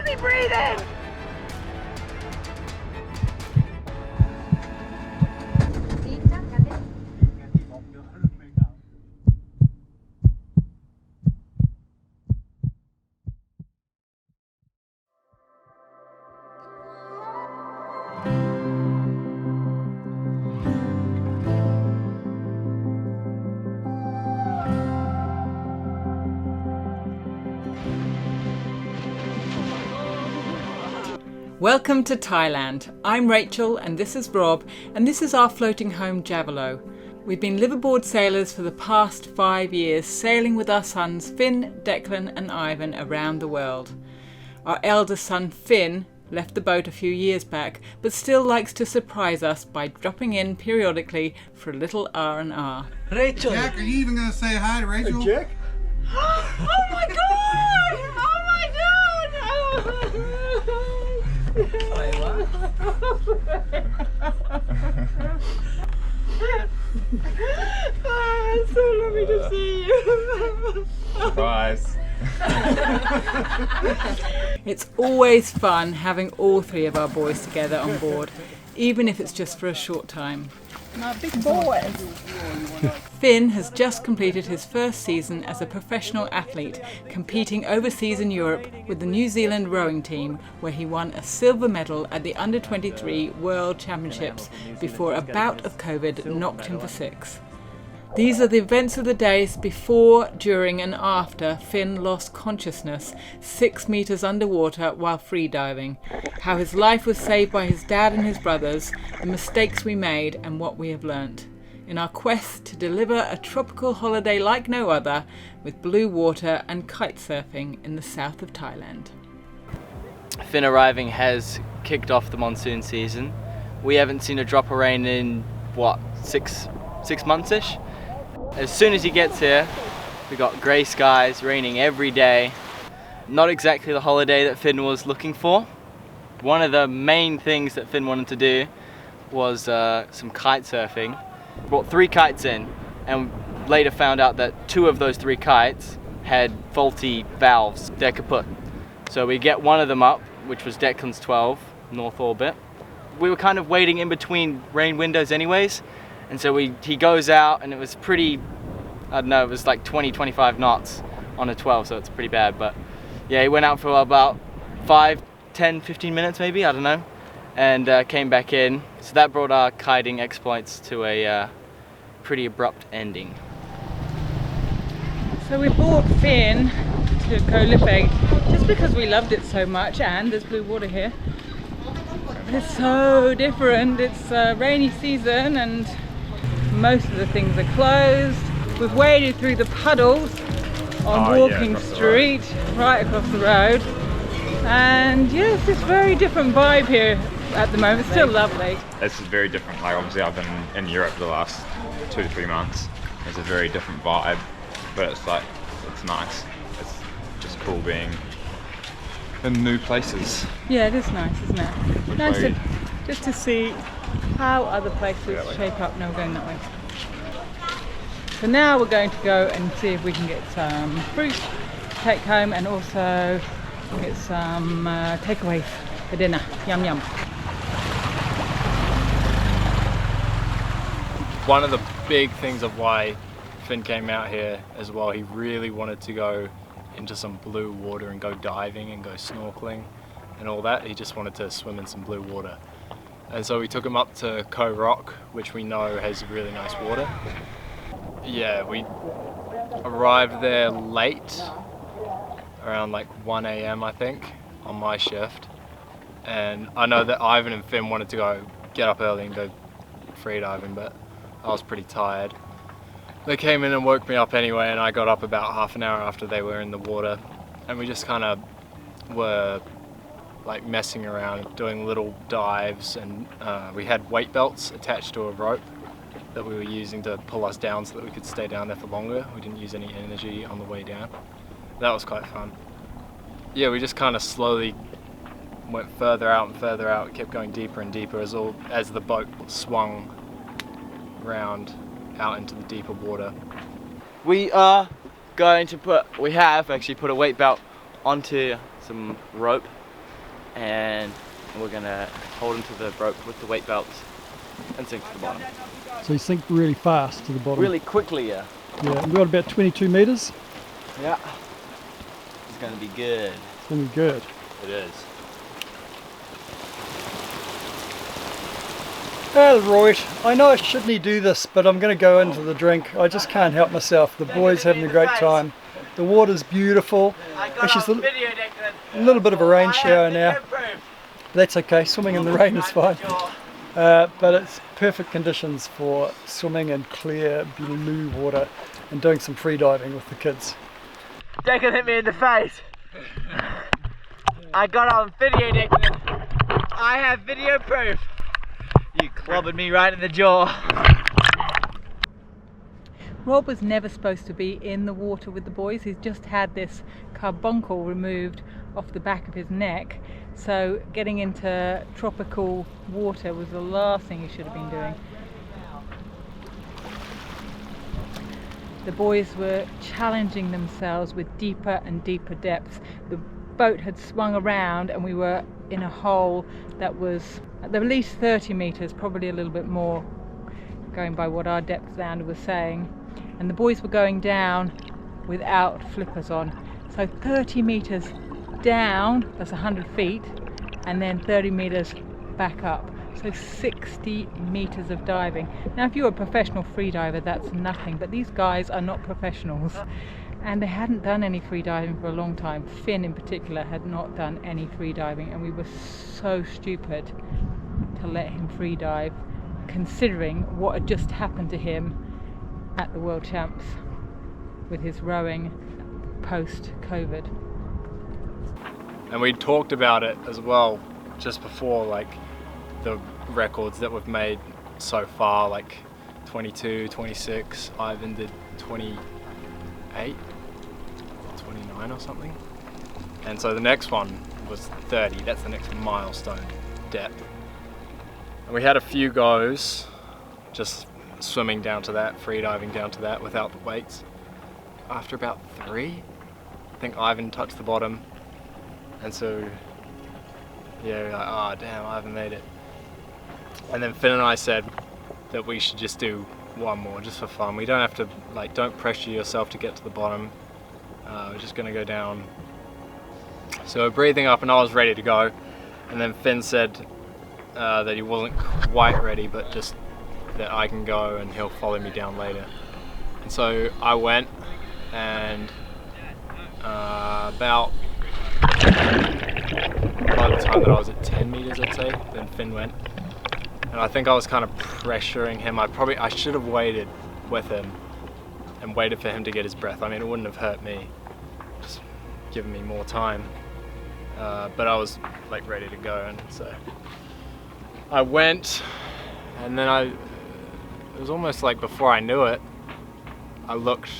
is he breathing? Welcome to Thailand. I'm Rachel and this is Rob, and this is our floating home Javelo. We've been liveaboard sailors for the past 5 years, sailing with our sons Finn, Declan and Ivan around the world. Our eldest son Finn left the boat a few years back, but still likes to surprise us by dropping in periodically for a little R&R. Rachel! Jack, are you even going to say hi to Rachel? Jack? Oh my god! Oh my god! Oh, it's so lovely to see you. Surprise! It's always fun having all three of our boys together on board, even if it's just for a short time. My big boys. Finn has just completed his first season as a professional athlete, competing overseas in Europe with the New Zealand rowing team, where he won a silver medal at the Under-23 World Championships before a bout of COVID knocked him for 6. These are the events of the days before, during and after Finn lost consciousness 6 meters underwater while freediving, how his life was saved by his dad and his brothers, the mistakes we made and what we have learnt, in our quest to deliver a tropical holiday like no other with blue water and kite surfing in the south of Thailand. Finn arriving has kicked off the monsoon season. We haven't seen a drop of rain in, what, six months-ish? As soon as he gets here, we got grey skies, raining every day. Not exactly the holiday that Finn was looking for. One of the main things that Finn wanted to do was some kite surfing. Brought 3 kites in, and later found out that 2 of those 3 kites had faulty valves. They're kaput. So we get one of them up, which was Declan's 12, north orbit. We were kind of waiting in between rain windows anyways. And so he goes out, and it was pretty, I don't know, it was like 20-25 knots on a 12, so it's pretty bad. But yeah, he went out for about 5, 10, 15 minutes maybe, I don't know, and came back in. So that brought our kiting exploits to a pretty abrupt ending. So we bought Finn to go lipping just because we loved it so much, and there's blue water here. But it's so different. It's rainy season and most of the things are closed. We've waded through the puddles on Walking Street, right across the road. And yeah, it's this very different vibe here at the moment. It's still lovely. This is very different. Like, obviously I've been in Europe the last 2 to 3 months. It's a very different vibe, but it's like, it's nice. It's just cool being in new places. Yeah, it is nice, isn't it? Nice to, just to see how other places shape up. Now we're going that way. So now we're going to go and see if we can get some fruit to take home, and also get some takeaways for dinner. Yum yum. One of the big things of why Finn came out here as well, he really wanted to go into some blue water and go diving and go snorkeling and all that. He just wanted to swim in some blue water. And so we took him up to Koh Rock, which we know has really nice water. Yeah, we arrived there late, around like 1 AM I think, on my shift. And I know that Ivan and Finn wanted to get up early and go freediving, but I was pretty tired. They came in and woke me up anyway, and I got up about half an hour after they were in the water. And we just kind of were like messing around, doing little dives, and we had weight belts attached to a rope that we were using to pull us down so that we could stay down there for longer. We didn't use any energy on the way down. That was quite fun. Yeah, we just kind of slowly went further out and further out, kept going deeper and deeper as the boat swung round out into the deeper water. We have actually put a weight belt onto some rope and we're gonna hold him to the rope with the weight belts and sink to the bottom. So you sink really fast to the bottom. Really quickly, yeah. Yeah, we've got about 22 metres. Yeah. It's gonna be good. It's going to be good. It is. Well, right, I know I shouldn't do this, but I'm going to go into the drink. I just can't help myself. The boys having a great time. The water's beautiful. It's just a little bit of a rain shower now. But that's okay, swimming in the rain is fine. But it's perfect conditions for swimming in clear blue water and doing some free diving with the kids. Declan hit me in the face. I got on video, Declan. I have video proof. You clobbered me right in the jaw. Rob was never supposed to be in the water with the boys. He's just had this carbuncle removed off the back of his neck. So getting into tropical water was the last thing he should have been doing. The boys were challenging themselves with deeper and deeper depths. The boat had swung around and we were in a hole that was at least 30 metres, probably a little bit more, going by what our depth sounder was saying. And the boys were going down without flippers on. So 30 metres down, that's 100 feet, and then 30 metres back up. So 60 metres of diving. Now if you're a professional freediver, that's nothing, but these guys are not professionals. And they hadn't done any free diving for a long time. Finn in particular had not done any free diving, and we were so stupid to let him free dive, considering what had just happened to him at the World Champs with his rowing post-COVID. And we talked about it as well just before, like the records that we've made so far, like 22, 26, Ivan did 28, 29 or something. And so the next one was 30, that's the next milestone depth. And we had a few goes, just swimming down to that, free diving down to that without the weights. After about 3, I think Ivan touched the bottom. And so, yeah, we're like, oh damn, Ivan made it. And then Finn and I said that we should just do one more, just for fun. We don't have to, like, don't pressure yourself to get to the bottom. We're just gonna go down. So we're breathing up and I was ready to go. And then Finn said that he wasn't quite ready, but just that I can go and he'll follow me down later. And so I went, and about by the time that I was at 10 meters, I'd say, then Finn went. And I think I was kind of pressuring him. I should have waited with him and waited for him to get his breath. I mean, it wouldn't have hurt me, just giving me more time. But I was like ready to go, and so I went, and then it was almost like before I knew it, I looked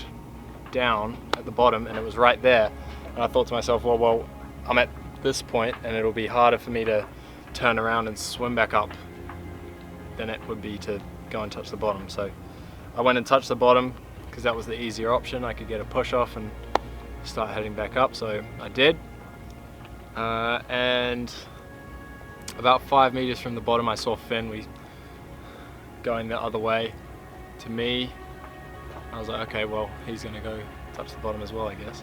down at the bottom and it was right there. And I thought to myself, well, I'm at this point and it'll be harder for me to turn around and swim back up than it would be to go and touch the bottom. So I went and touched the bottom because that was the easier option. I could get a push off and start heading back up, so I did. And about 5 meters from the bottom I saw Finn going the other way to me. I was like, okay, well, he's gonna go touch the bottom as well, I guess.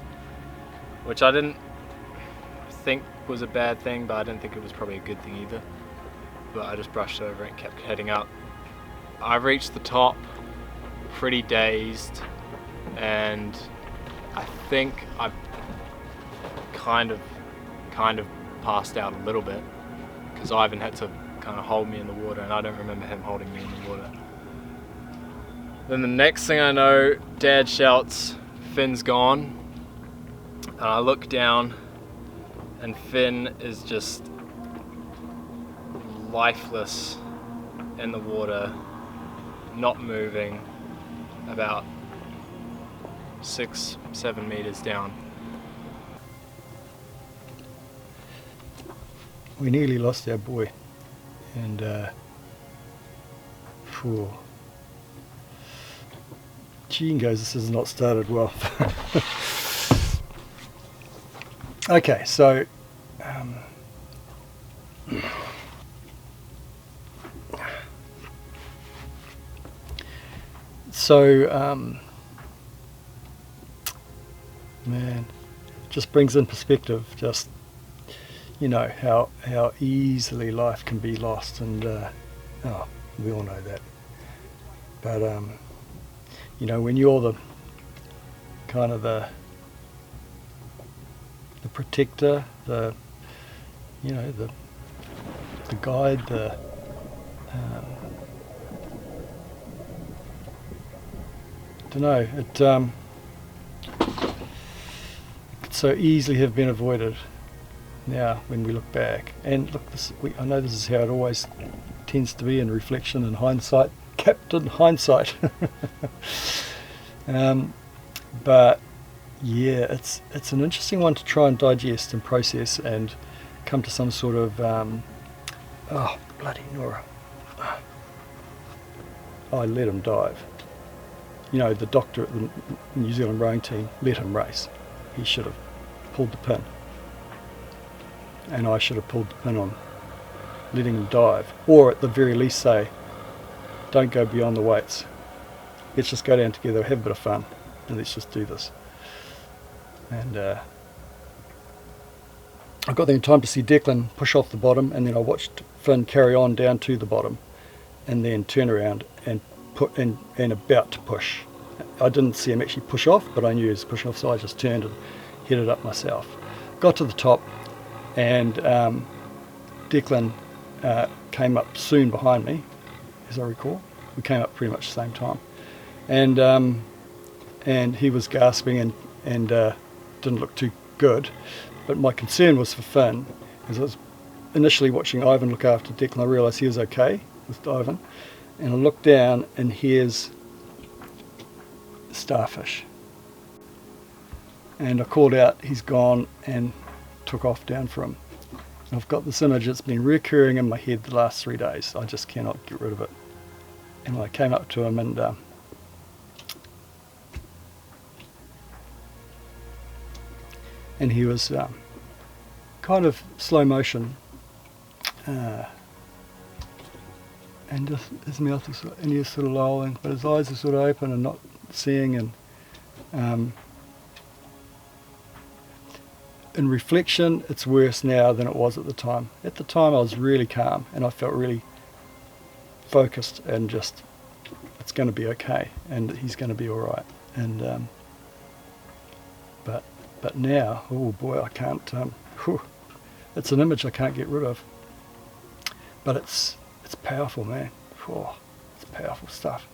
Which I didn't think was a bad thing, but I didn't think it was probably a good thing either. But I just brushed over it and kept heading up. I reached the top pretty dazed, and I think I kind of passed out a little bit because Ivan had to kind of hold me in the water, and I don't remember him holding me in the water. Then the next thing I know, Dad shouts, "Finn's gone." And I look down and Finn is just lifeless in the water, not moving, about 6-7 meters down. We nearly lost our boy, and Jingoes, this has not started well. Okay, so So, man, just brings in perspective just, you know, how easily life can be lost, and oh, we all know that. But you know, when you're the kind of the protector, the, you know, the guide, the don't know, it could so easily have been avoided now when we look back. And look, I know this is how it always tends to be in reflection and hindsight, Captain Hindsight. But yeah, it's an interesting one to try and digest and process and come to some sort of oh bloody Nora, I let him dive. You know, the doctor at the New Zealand rowing team let him race. He should have pulled the pin, and I should have pulled the pin on letting him dive, or at the very least say, don't go beyond the weights, let's just go down together, have a bit of fun, and let's just do this. And I got there in time to see Declan push off the bottom, and then I watched Finn carry on down to the bottom and then turn around and and about to push. I didn't see him actually push off, but I knew he was pushing off, so I just turned and headed up myself. Got to the top, and Declan came up soon behind me, as I recall. We came up pretty much the same time, and he was gasping and didn't look too good. But my concern was for Finn, because I was initially watching Ivan look after Declan. I realised he was okay with Ivan, and I looked down, and here's starfish. And I called out, he's gone, and took off down for him. And I've got this image that's been recurring in my head the last 3 days. I just cannot get rid of it. And I came up to him, and he was kind of slow motion, and just his mouth was, and he was sort of lolling, but his eyes are sort of open and not seeing. And in reflection, it's worse now than it was at the time. At the time, I was really calm, and I felt really focused, and just, it's going to be okay, and he's going to be all right. And but now, oh boy, I can't. It's an image I can't get rid of. But it's powerful, man. It's powerful stuff.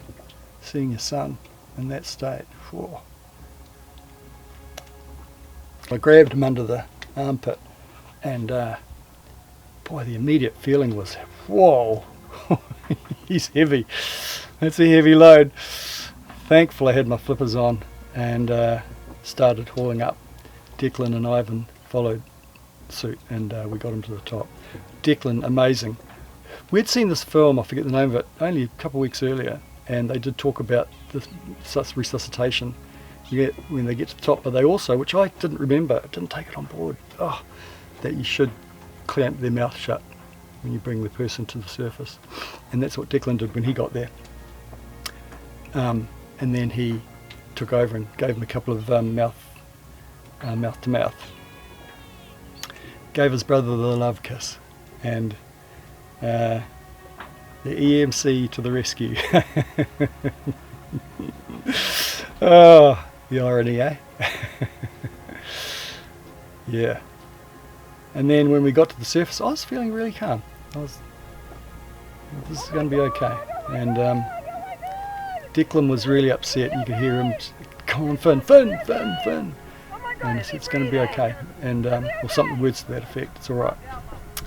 Seeing your son in that state. I grabbed him under the armpit, and boy, the immediate feeling was, whoa, he's heavy. That's a heavy load. Thankfully, I had my flippers on and started hauling up. Declan and Ivan followed suit, and we got him to the top. Declan, amazing. We'd seen this film, I forget the name of it, only a couple of weeks earlier, and they did talk about such resuscitation when they get to the top, but they also, which I didn't remember, didn't take it on board, that you should clamp their mouth shut when you bring the person to the surface. And that's what Declan did when he got there. And then he took over and gave him a couple of mouth to mouth. Gave his brother the love kiss, and the EMC to the rescue. Oh, the irony, eh? Yeah. And then when we got to the surface, I was feeling really calm. This is going to be okay. And Declan was really upset. You could hear him, come on, Finn, Finn, Finn, Finn. And I said, it's going to be okay. And, or something, words to that effect, it's all right.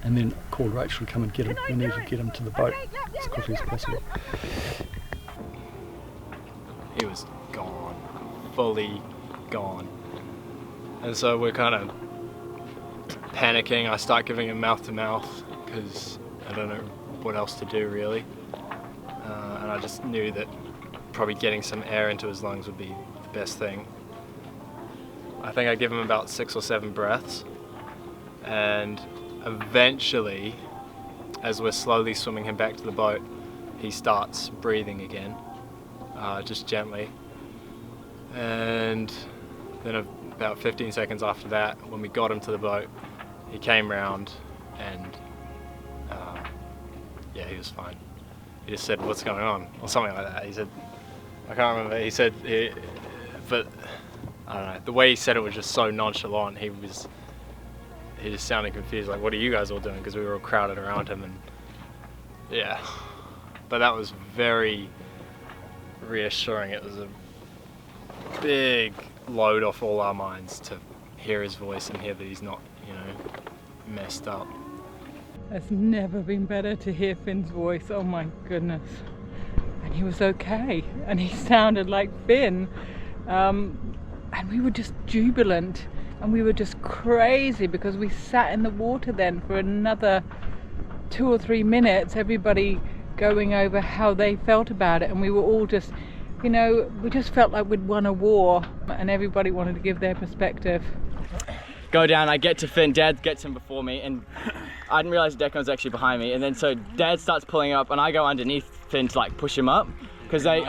And then called Rachel to come and get him. We needed to get him to the boat as quickly as possible. He was gone, fully gone. And so we're kind of panicking. I start giving him mouth to mouth because I don't know what else to do really. And I just knew that probably getting some air into his lungs would be the best thing. I think I give him about 6 or 7 breaths, and eventually as we're slowly swimming him back to the boat, he starts breathing again, just gently. And then about 15 seconds after that, when we got him to the boat, he came round and yeah, he was fine. He just said, "What's going on?" or something like that. He said, I can't remember, he said, but I don't know, the way he said it was just so nonchalant. He just sounded confused, like, "What are you guys all doing?" because we were all crowded around him. And yeah, but that was very reassuring. It was a big load off all our minds to hear his voice and hear that he's not, you know, messed up. It's never been better to hear Finn's voice, oh my goodness. And he was okay, and he sounded like Finn. And we were just jubilant, and we were just crazy because we sat in the water then for another 2 or 3 minutes, everybody going over how they felt about it, and we were all just, you know, we just felt like we'd won a war, and everybody wanted to give their perspective. Go down, I get to Finn, Dad gets him before me, and I didn't realise Declan was actually behind me, and then so Dad starts pulling up and I go underneath Finn to like push him up, because they'd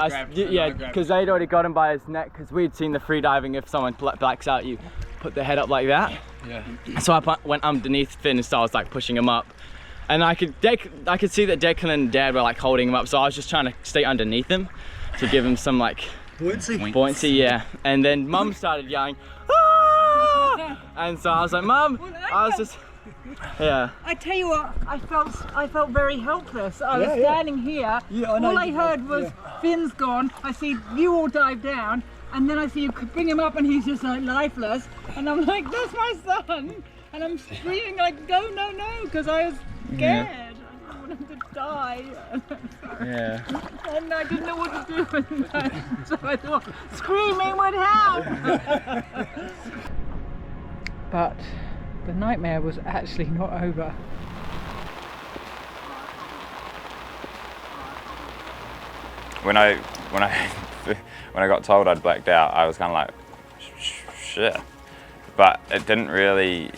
already got him by his neck, because we'd seen the free diving, if someone blacks out, you put their head up like that. Yeah. So I went underneath Finn and started like pushing him up, and I could see that Declan and Dad were like holding him up, so I was just trying to stay underneath him to give him some like buoyancy, yeah. And then Mum started yelling, "Ah!" And so I was like, "Mum," I was just, yeah. I tell you what, I felt very helpless. I was standing here, all I heard was Finn's gone, I see you all dive down, and then I see you bring him up and he's just like lifeless, and I'm like, "That's my son," and I'm screaming like, "No, no, no," because I was scared. I didn't want him to die. Yeah. And I didn't know what to do with that, so I thought screaming would help. But the nightmare was actually not over. When I got told I'd blacked out, I was kind of like, shit. But it didn't really,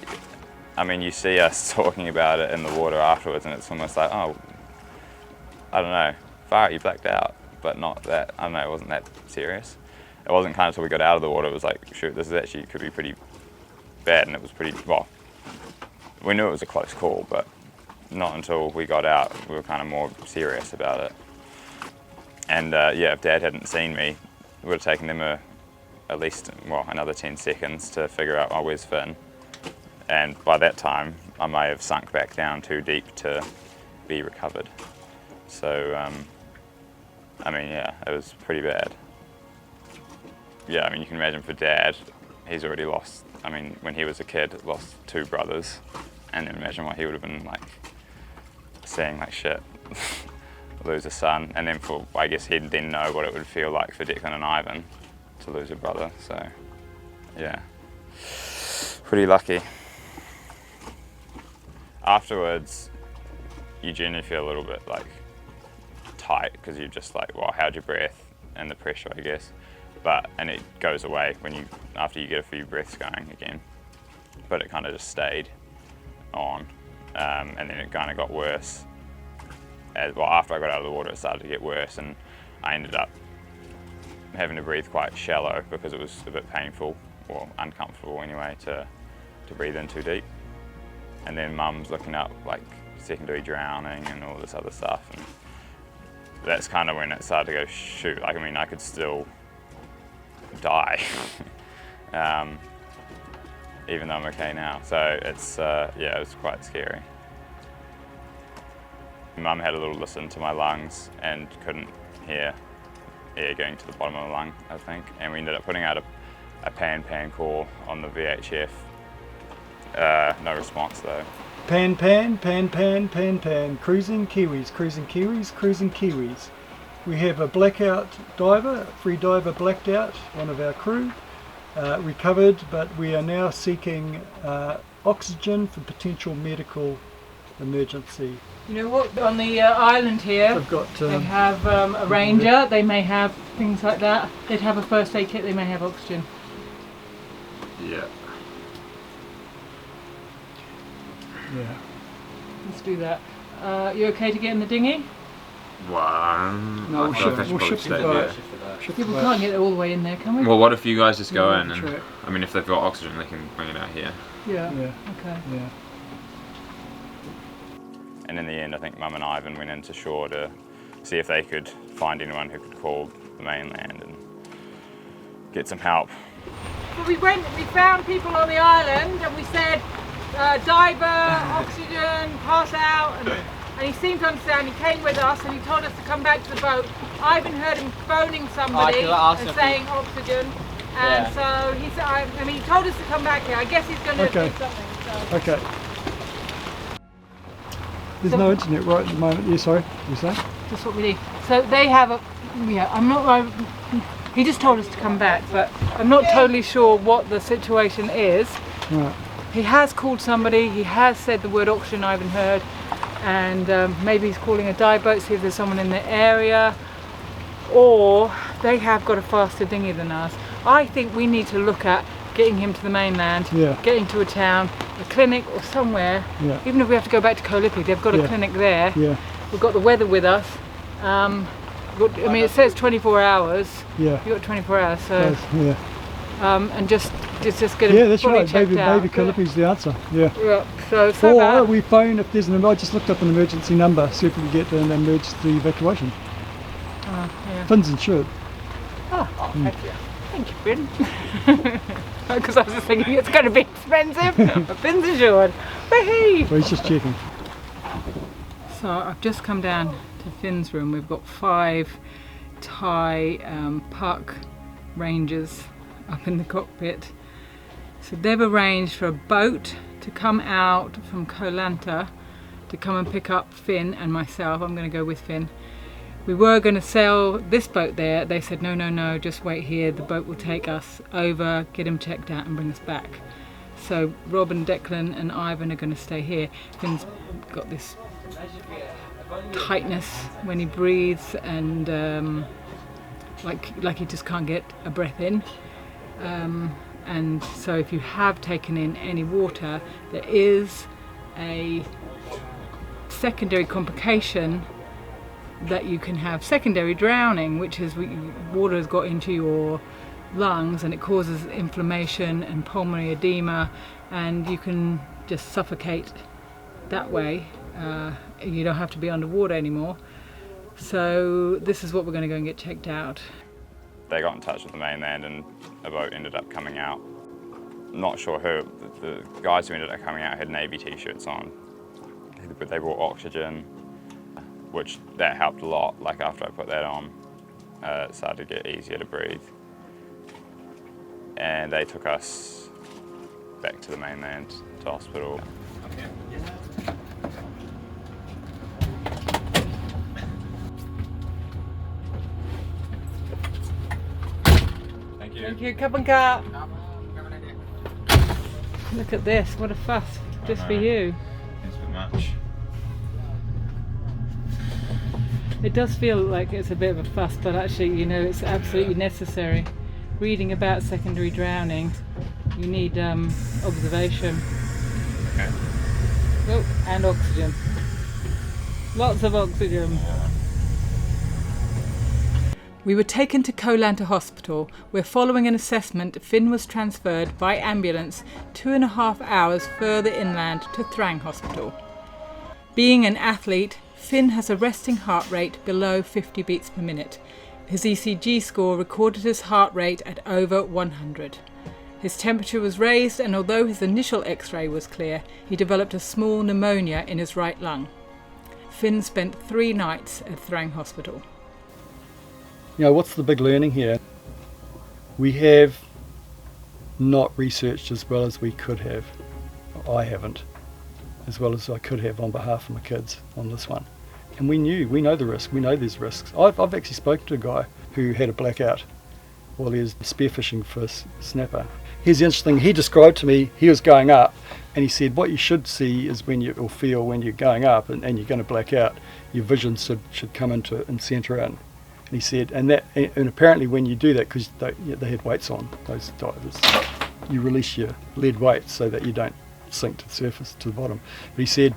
I mean, you see us talking about it in the water afterwards, and it's almost like, oh, I don't know, far, you blacked out, but not that, I don't know, it wasn't that serious. It wasn't kind of until we got out of the water, it was like, shoot, this is actually, could be pretty bad, and it was pretty, well, we knew it was a close call, but not until we got out, we were kind of more serious about it. And yeah, if Dad hadn't seen me, it would have taken them at least, well, another 10 seconds to figure out, oh, where's Finn? And by that time, I may have sunk back down too deep to be recovered. So, I mean, yeah, it was pretty bad. Yeah, I mean, you can imagine for Dad, he's already lost, I mean, when he was a kid, lost 2 brothers. And then imagine what he would have been like, seeing like, shit, lose a son. And then for, I guess he'd then know what it would feel like for Declan and Ivan to lose a brother. So, yeah, pretty lucky. Afterwards, you generally feel a little bit like tight, because you're just like, well, how'd your breath and the pressure, I guess. And it goes away when you, after you get a few breaths going again. But it kind of just stayed on, and then it kind of got worse. Well, after I got out of the water, it started to get worse, and I ended up having to breathe quite shallow because it was a bit painful, or uncomfortable anyway, to breathe in too deep. And then Mum's looking up like secondary drowning and all this other stuff, and that's kind of when it started to go, shoot, like, I mean, I could still die, even though I'm okay now. So it's, yeah, it was quite scary. Mum had a little listen to my lungs and couldn't hear air going to the bottom of the lung, I think, and we ended up putting out a pan call on the VHF. No response though. Pan, cruising Kiwis. We have a blackout diver, a free diver blacked out, one of our crew, recovered, but we are now seeking oxygen for potential medical emergency. You know what, on the island here, they have a ranger, they may have things like that. They'd have a first aid kit, they may have oxygen. Yeah. Yeah. Let's do that. You okay to get in the dinghy? Well, No, we'll ship the boat. Yeah, we can't get all the way in there, can we? Well, what if you guys just go Yeah, in and, true. I mean, if they've got oxygen, they can bring it out here. Yeah. Yeah. Okay. Yeah. And in the end, I think Mum and Ivan went into shore to see if they could find anyone who could call the mainland and get some help. Well, we found people on the island and we said, diver, oxygen, pass out, and he seemed to understand. He came with us and he told us to come back to the boat. Ivan heard him phoning somebody and saying oxygen, and so he said, I mean, he told us to come back here. I guess he's going to do something. So. Okay. There's no internet right at the moment. Yeah, sorry, you say? That's what we need. So they have a, I'm not, he just told us to come back, but I'm not totally sure what the situation is. Right. He has called somebody, he has said the word oxygen, I haven't heard, and maybe he's calling a dive boat, see if there's someone in the area, or they have got a faster dinghy than us. I think we need to look at getting him to the mainland, getting to a town, a clinic or somewhere, even if we have to go back to Koh Lipi, they've got a clinic there. We've got the weather with us. I mean, it says 24 hours. You've got 24 hours, so and just get it that's fully right. checked out. Maybe Koh Lipi's the answer. So or that. we phone if there's an. I just looked up an emergency number, see if we can get an emergency evacuation. Finn's insured. Oh, thank you, Finn. Because I was just thinking it's going to be expensive, but Finn's insured. Wahey! So he's just checking. So I've just come down to Finn's room. We've got 5 Thai park rangers up in the cockpit. So they've arranged for a boat to come out from Koh Lanta to come and pick up Finn and myself. I'm going to go with Finn. We were going to sail this boat there. They said no, just wait here. The boat will take us over, get him checked out and bring us back. So Rob and Declan and Ivan are going to stay here. Finn's got this tightness when he breathes and like he just can't get a breath in. And so if you have taken in any water, there is a secondary complication that you can have secondary drowning, which is water has got into your lungs and it causes inflammation and pulmonary edema, and you can just suffocate that way. You don't have to be underwater anymore. So this is what we're going to go and get checked out. They got in touch with the mainland and a boat ended up coming out. Not sure who. The guys who ended up coming out had Navy t-shirts on. They brought oxygen, which that helped a lot. Like after I put that on, it started to get easier to breathe. And they took us back to the mainland, to hospital. Thank you. Thank you, cup and cup. Look at this, what a fuss, just for you. It's a bit much. It does feel like it's a bit of a fuss, but actually, you know, it's absolutely necessary. Reading about secondary drowning, you need observation. Okay. Oh, and oxygen. Lots of oxygen. We were taken to Koh Lanta Hospital, where following an assessment, Finn was transferred by ambulance 2.5 hours further inland to Thrang Hospital. Being an athlete, Finn has a resting heart rate below 50 beats per minute. His ECG score recorded his heart rate at over 100. His temperature was raised, and although his initial x-ray was clear, he developed a small pneumonia in his right lung. Finn spent 3 nights at Thrang Hospital. You know, what's the big learning here? We have not researched as well as we could have. I haven't, as well as I could have on behalf of my kids on this one. And we know the risk, we know there's risks. I've actually spoken to a guy who had a blackout while he was spearfishing for snapper. Here's the interesting, he described to me, he was going up and he said what you should see is when you, or feel when you're going up and you're going to black out, your vision should come into and centre in. And he said, and apparently when you do that, because they had weights on, those divers, you release your lead weights so that you don't sink to the surface, to the bottom. But he said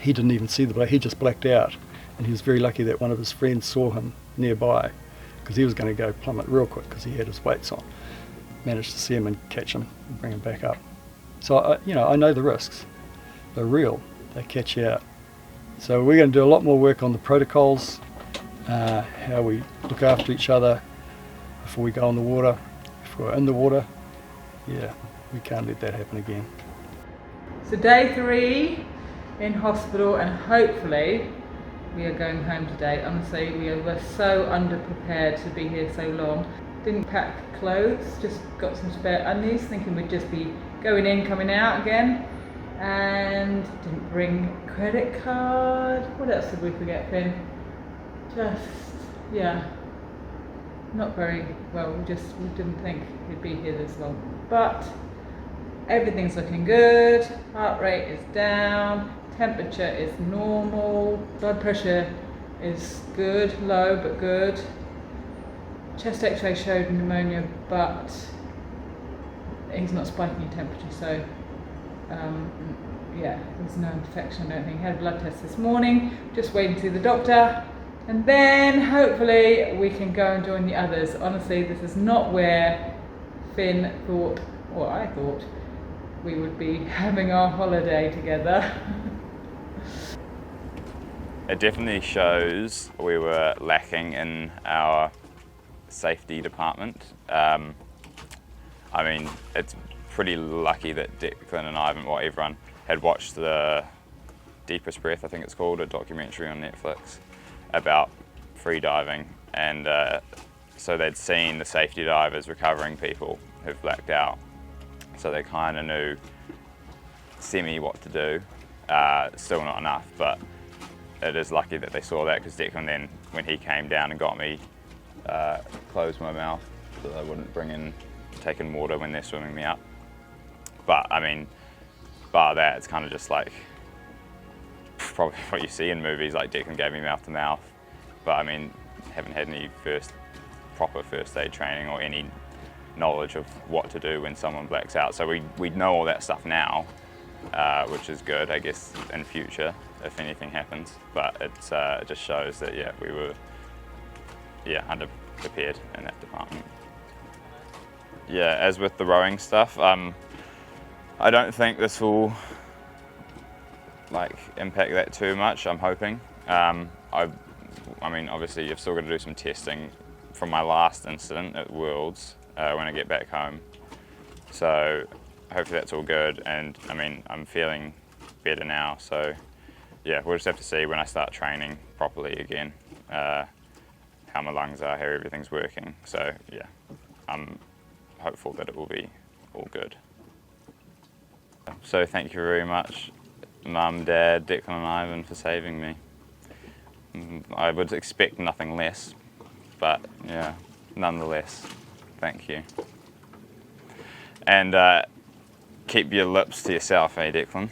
he didn't even see the blackout, he just blacked out. And he was very lucky that one of his friends saw him nearby, because he was going to go plummet real quick because he had his weights on. Managed to see him and catch him and bring him back up. So, I know the risks. They're real. They catch you out. So we're going to do a lot more work on the protocols, how we look after each other before we go on the water, if we're in the water. Yeah, we can't let that happen again. So day 3 in hospital, and hopefully we are going home today. Honestly, were so underprepared to be here so long. Didn't pack clothes, just got some spare undies, thinking we'd just be going in, coming out again. And didn't bring credit card. What else did we forget, Finn? Not very well. We didn't think we'd be here this long. But everything's looking good. Heart rate is down. Temperature is normal. Blood pressure is good, low but good. Chest X-ray showed pneumonia, but he's not spiking in temperature, so there's no infection, I don't think. Had a blood test this morning, just waiting to see the doctor, and then hopefully we can go and join the others. Honestly, this is not where Finn thought, or I thought, we would be having our holiday together. It definitely shows we were lacking in our safety department. I mean, it's pretty lucky that Declan and Ivan, everyone, had watched the Deepest Breath, I think it's called, a documentary on Netflix about freediving, and so they'd seen the safety divers recovering people who've blacked out, so they kind of knew semi what to do. Still not enough, but it is lucky that they saw that, because Declan then, when he came down and got me, closed my mouth so that I wouldn't take in water when they're swimming me up. But I mean, bar that, it's kind of just like probably what you see in movies, like Declan gave me mouth to mouth. But I mean, haven't had any proper first aid training or any knowledge of what to do when someone blacks out. So we know all that stuff now, which is good, I guess, in future if anything happens. But it just shows that we were underprepared in that department. Yeah, as with the rowing stuff, I don't think this will impact that too much, I'm hoping. I mean, obviously you've still got to do some testing from my last incident at Worlds when I get back home. So hopefully that's all good, and I mean, I'm feeling better now, so yeah, we'll just have to see when I start training properly again, how my lungs are, how everything's working. So yeah, I'm hopeful that it will be all good. So thank you very much, Mum, Dad, Declan and Ivan, for saving me. I would expect nothing less, but yeah, nonetheless, thank you. And keep your lips to yourself, eh, Declan?